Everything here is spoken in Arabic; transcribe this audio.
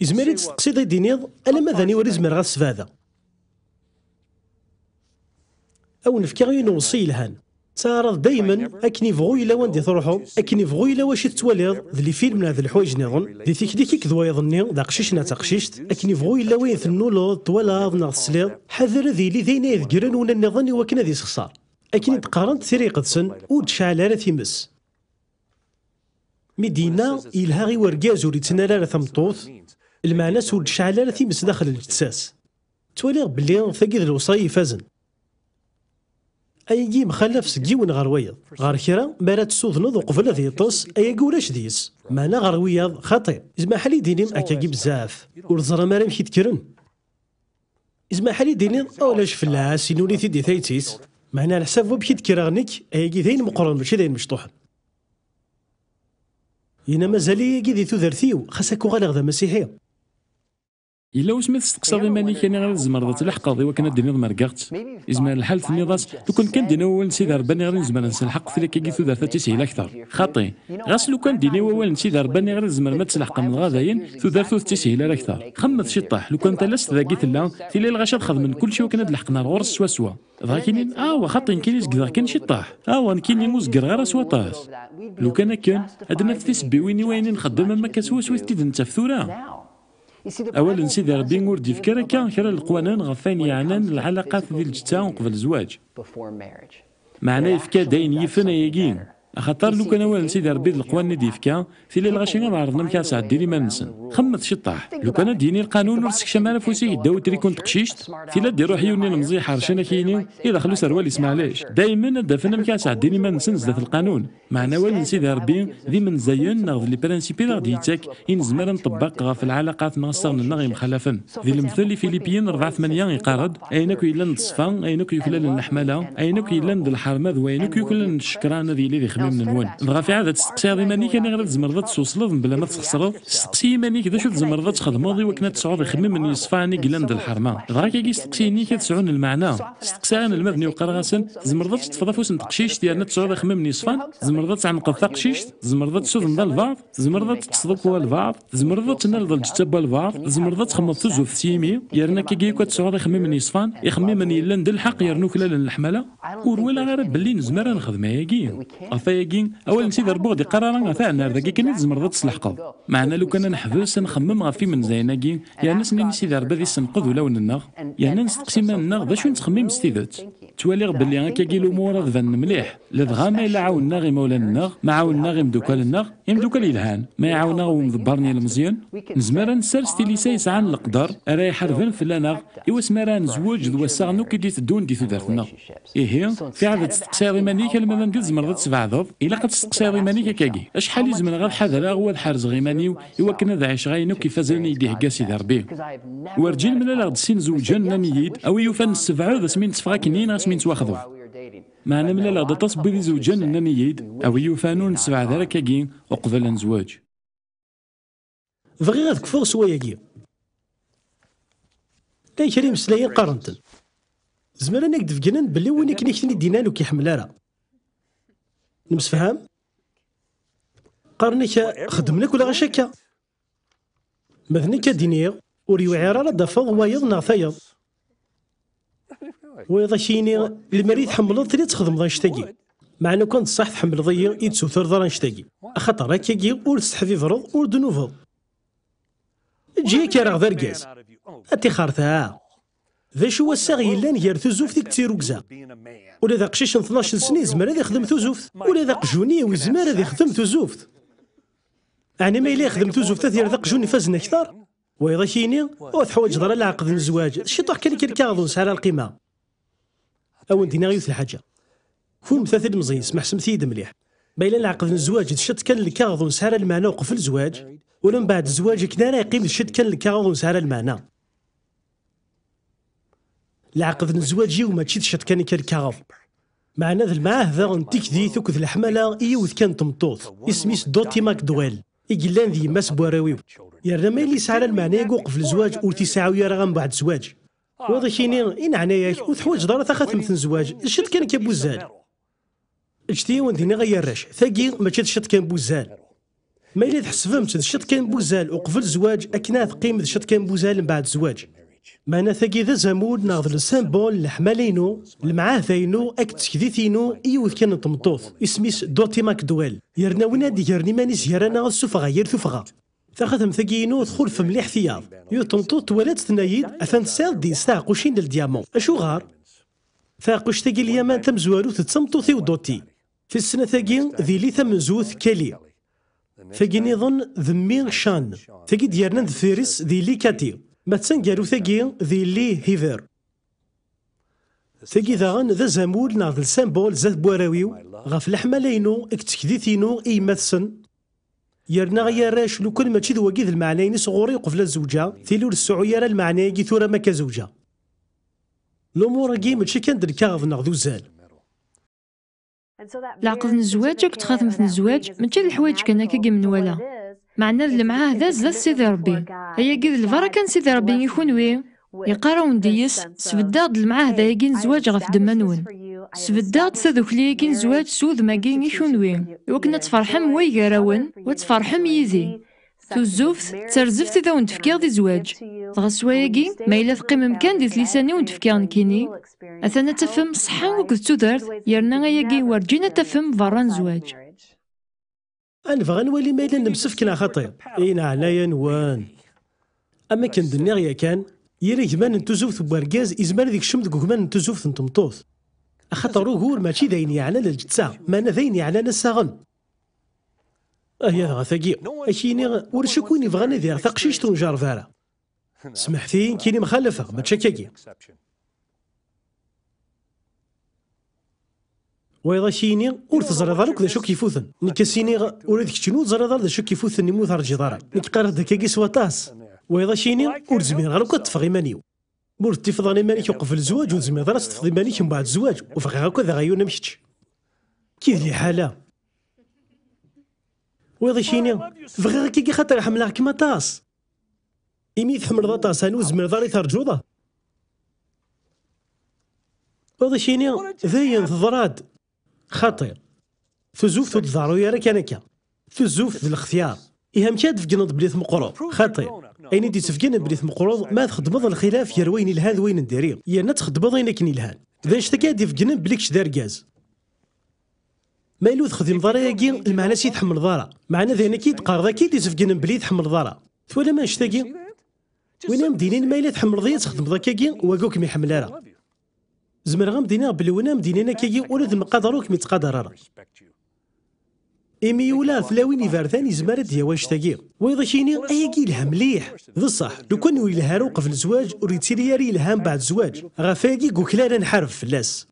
إزميري تستقصي ضي دينيض ألا ماذا وريز من غاس فاذا أو نفكي غير نوصي لهان تعرض دايما أكن يبغوا إلا وين دي تروحوا أكن يبغوا إلا واش تتواليض ذي فيلم من هذا الحوايج نظن ذي تيكديكي كذوا يظني ذا قشيش نا تقشيشت أكن يبغوا إلا وين ثنولو طوالاض نا السليض حذر ذي اللي ذينا يذكرن ونا النظن وكنا ذي سخسار أكن تقارنت ثري قدسن وتشعل على ثيمس مدينة إلها غي ورقاز وريتنا على ثمطوث المعنى سود تشعل على ثيمس داخل الجساس تواليغ بلي ثقيد الوصاي فازن أيجي مخلف سجيون غرويض غار كرا مرات سوذنض وقفل ذي طوس أيجي ولاش ديس معنا غرويض خطير إزما حالي دينيم أكاكي بزاف ورزرا مرام كي تكرن إزما حالي دينيم أولاش فلاس ينولي ثيدي ثايتيس معنا الحساب وبكي تكراغنيك أيجي ذين مقرن ماشي ذين مشطوح ينا مازالي يجي ذي ثوذرثيو خاصكو غالغ ذا مسيحي إلا واش ما تستقصد إيماني كان غير الزمر تلحق ذي وكان ديني مرقعت إزمان الحال ثنيضاس لو كان دينا وول نسيد رباني غير زمان نسلحق في لك كي ثوذر تسهيل أكثر خاطي غاس لو كان ديني وول نسيد رباني غير زمان ما تسلحق من الغاضيين ثوذر تسهيل أكثر خمت شي طاح لو كان تلست ذاكي لا في ليل غاش تخذ من كل شيء وكان لحقنا الغرس سوا سوا ذاكينين وخاطي كاين يزقدر كاين شي طاح كاين يموزقر غير سوا طاس لو كان عندنا في تسبي وين نخدم ما كسوا سوا تيد انت في ثوره أولا سيدي ربي ورد يفكر كرا القوانين غفين يعنان العلاقات ذي الجتا قبل الزواج معناه يفكا داين يفنا يجين خاطر لو كان اول سيدي ربي القوانين دي يفكا في ليل غاشي غير عرضنا مكاس عديري ما نسن خمت شي طاح لو كان ديني القانون ورسك شمال فوسي داو تري كنت قشيشت في لا ديرو حيوني المزي حرشنا كاينين اذا خلو سروال يسمع ليش دائما دافنا مكاس عديري ما نسن زاد القانون معناه وين سيدي ربي ذي من زين ناخذ لي برانسيبي غادي ديتك ينزمر نطبق في العلاقات مع الصغن النغي مخالفا ذي المثل اللي فيليبيين 4-8 يقارد اينك الا نتصفى اينك يكلل النحمله اينك الا ند الحرمه ذوينك يكلل الشكران ذي اللي خميم من نون دغا في عاده تستقسي غادي مانيك انا غير تزمرض توصلض بلا ما تخسرض تستقسي مانيك ذا شو تزمرض تخدمو ذي وكنا تسعود يخمم من يصفاني قلا ند الحرمه دغا كي يستقسيني كتسعون المعنى استقسي انا المذني وقرغاسن تزمرض تفضى فوس نتقشيش ديالنا تسعود يخمم من يصفان تزمرض تعنقض ثقشيش تزمرض تسود نضل البعض تزمرض تصدق البعض تزمرض تنال الجتاب البعض تزمرض تخمض تزو في سيمي يرنا كي كتسعود يخمم من يصفان يخمم من يلا ند الحق يرنو كلا الحمله ورولا غير باللي نزمر نخدم ياكي افاياكي اول نسيت ربو دي قرارا تاعنا ذاك كان تزمرض تصلحقض معنا لو كان نحبس نخمم غفي من زيناكي يا ناس نسيت ربي ذي سنقض ولا وننغ يا نستقسم النغ باش نتخمم ستيدات توالي باللي هكا كي الامور ذبان مليح لدغا ما الا عاوننا غي مولانا النغ ما عاوننا غي مدوكال النغ يمدوكال يلهان ما يعاوننا ومدبرني المزيان نزمر نسرس تيلي سايسعان القدر راه يحرفن في لنغ ايوا سمارا نزوج ذو الساغنو كي دي تدون دي تدارتنا ايه في عاده تستقسي ماني كلمه ندير زمرض تسبعض الا قد تستقسي ماني كاكي شحال يزمن غير حذر هو الحارز غيماني ايوا كنا ذا عيش غاينو كيف زاني يديه كاسي ربي ورجل من لا سين زوجان نميد او يوفن السبعه ذا سمين تفغا كنين سمين تواخذوا معنا من لا تصب بذي زوجان نميد او يوفانون السبعه ذا كاكي وقبل نزواج بغي غادك فوق سواياكي لا كريم سلايين قارنتن زمان انا كدف جنان باللي وين كنيكتني دينانو كيحمل راه نمسفهام قارنك خدمناك ولا غشاكا مثنيك دينيغ وريوعي راه دافض وايض نغثايض ويضا كيني المريض حملض تريد تخدم ضا نشتاقي مع انو كنت صح تحمل ضيا يتسوثر ضا نشتاقي خاطر هكاكي ور تستحفي فرض ور دنوفض جيك راه ذا ركاز اتي خارثا ذا شو الساغي لان غير ثوزوف ديك تيروكزا ولا ذا قشيش 12 سنه زمر هذا يخدم ثوزوف ولا ذا قجوني وزمر هذا يخدم ثوزوف يعني ما إلا يخدم ثوزوف تثير ذا قجوني فازنا أكثر وإذا كيني وتحوج ضرر العقد الزواج الشيطان كان كيركاضو سعر القيمة أو ندينا غيوث الحاجة كون مثاثل مزيان سمح سمثيد مليح بايلا العقد الزواج الشت كان الكاغض سعر المعنى وقف الزواج ولم بعد الزواج كنا راه يقيم الشت كان الكاغض سعر المعنى العقد الزواج يوم تشيت شت كان كيركاغض معنا ذا المعاه ذا نتيك ذي ثوك ذا الحمالة إيوث كان تمطوط اسميس دوتي ماك دويل إيجلان ذي ماس بواراويو يا رمي اللي سعر المعنى يقوقف الزواج ورتي ساعة ويا رغم بعد زواج وهذا كيني إن عناياك وتحوج دارة ثاخات مثل زواج الشت كان كبوزال اجتي ونديني غير راش ثاقي ما تشد شت كان بوزال ما إلا تحسبمت الشط كان بوزال وقبل الزواج أكنا تقيم الشط كان بوزال من بعد الزواج. معنا ثاقي ذا زامود ناض السامبول الحمالينو المعاه ذاينو أك تسكديثينو إيوث كان طمطوث اسميس دوتي ماكدويل يرنا وين هادي يرني ماني زيارانا السفغة ير ثفغة ثاخذهم ثاقينو دخول في مليح ثياب يو طمطوث توالات ثنايد أثان سال دي ساقوشين للديامون أشو غار ثاقوش ثاقي اليمان تم زوارو تتسمطوثي ودوتي في السنة ثاقي ذي لي ثم زوث كالي ثاقي نظن ذمي شان ثاقي ديارنا ذفيرس ذي لي كاتي ما تسنقالو ثاقي ذي لي هيفر ثاقي ذاغن ذا زامول ناض السامبول زاد بواراويو غاف الحمالينو اكتكديثينو اي ماثسن يرنا غياراش لو كان ماشي ذو كيذ المعنيين صغوري قبل الزوجة ثيلو السعوية راه المعنى كي ثورة ما كزوجة الأمور كي ماشي كان دركاغ ناغ زال العقد الزواج كنت خاتم في الزواج ماشي الحوايج كان هكا من ولا معنى اللي معاه ذا زاد سيدي ربي هيا كيد البركة سيدي ربي يكون وي يقراو نديس سبداد المعاه ذا يكين زواج غف دمانون سبداد سذوك لي يكين زواج سود ما كين يكون وي وكنا تفرحم وي قراون وتفرحم يزي تزوفت ترزفت إذا ونتفكير دي زواج تغسواياكي ما إلا تقيم مكان دي ثليساني ونتفكير نكيني أثنا تفهم صحا وكذ تودرت يرنا غياكي ورجينا تفهم بران زواج أنفغ نولي ما إلا نمسفكنا خطير إينا عنايا نوان أما كان دنيا يا كان يري كمان نتوزوف باركاز إزمان ذيك الشمد كمان نتوزوف نتمطوث أخطرو هو ماشي ذاين يعلى للجتسا ما أنا ذاين يعلى نساغن يا غثاقي أكيني ورشكوني بغاني دير ثقشيش تنجار فارا سمحتي كيني مخالفة ما تشكاكي وإذا شيني ور تزري ضارك ذا شو كيفوثن نكاسيني ور ذيك شنو تزري ضار ذا شو كيفوثن يموت رجي ضارك نك قارد دكاكي سواتاس وإذا شيني ور زمير غالوكا تفغي مانيو مور تفضاني مانيك يوقف الزواج وزمير ضارس تفضي مانيك من بعد الزواج وفغي هاكا ذا غيونا مشتش كيف لي حالة ويضي شيني فغير كي خاطر حملها كيما طاس إمي تحمل ذا طاس هانو زمير ضاري ترجوضه ويضي شيني ذاين تضراد خطير ثزوف تضارو يا راك انا كا ثزوف ذي الاختيار إهم كاد فقنض بليث مقروض خطير أيني دي تفقن بليث مقروض ما تخدمض الخلاف يا روين الهان وين نديري يا نتخدمض ينك الهان ذا اشتكاد يفقن بليكش دار غاز ما يلو تخدم ضارا ياكي المعنى سي تحمل ضارا معنى ذا كي تقارضا كي تسفقن بلي تحمل ضارا ثولا ما نشتاكي وين مدينين ما إلا تحمل ضيا تخدم ضا كاكي واكوك ما يحمل راه زمر غمدينا بلي ونا مدينينا كاكي ولا ذم قدروك متقدر راه إمي ولا فلاوين يفارثاني زمر ديا واش تاكي وإذا شيني أياكي لها مليح بصح لو كان يلها قبل الزواج وريد سيري الهام بعد الزواج غافاكي كوكلا نحرف فلاس